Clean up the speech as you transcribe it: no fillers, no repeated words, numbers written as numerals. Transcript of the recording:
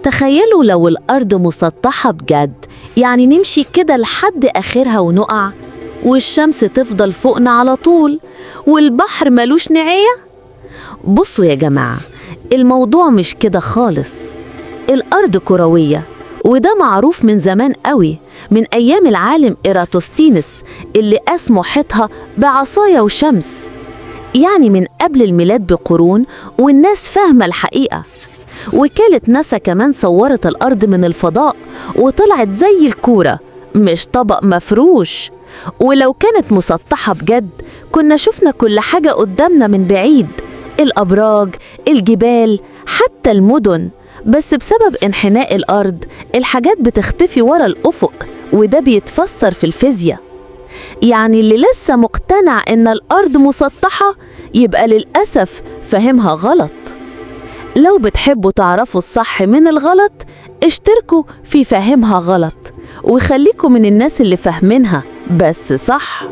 تخيلوا لو الأرض مسطحة بجد، يعني نمشي كده لحد آخرها ونقع، والشمس تفضل فوقنا على طول، والبحر ملوش نهاية. بصوا يا جماعة، الموضوع مش كده خالص. الأرض كروية، وده معروف من زمان قوي، من أيام العالم إيراتوستينس اللي قاس محيطها بعصاية وشمس، يعني من قبل الميلاد بقرون، والناس فاهمة الحقيقة. وكالة ناسا كمان صورت الأرض من الفضاء وطلعت زي الكورة، مش طبق مفروش. ولو كانت مسطحة بجد كنا شفنا كل حاجة قدامنا من بعيد، الأبراج، الجبال، حتى المدن. بس بسبب انحناء الأرض الحاجات بتختفي ورا الأفق، وده بيتفسر في الفيزياء. يعني اللي لسه مقتنع إن الأرض مسطحة يبقى للأسف فهمها غلط. لو بتحبوا تعرفوا الصح من الغلط، اشتركوا في فهمها غلط، وخليكم من الناس اللي فاهمينها بس صح.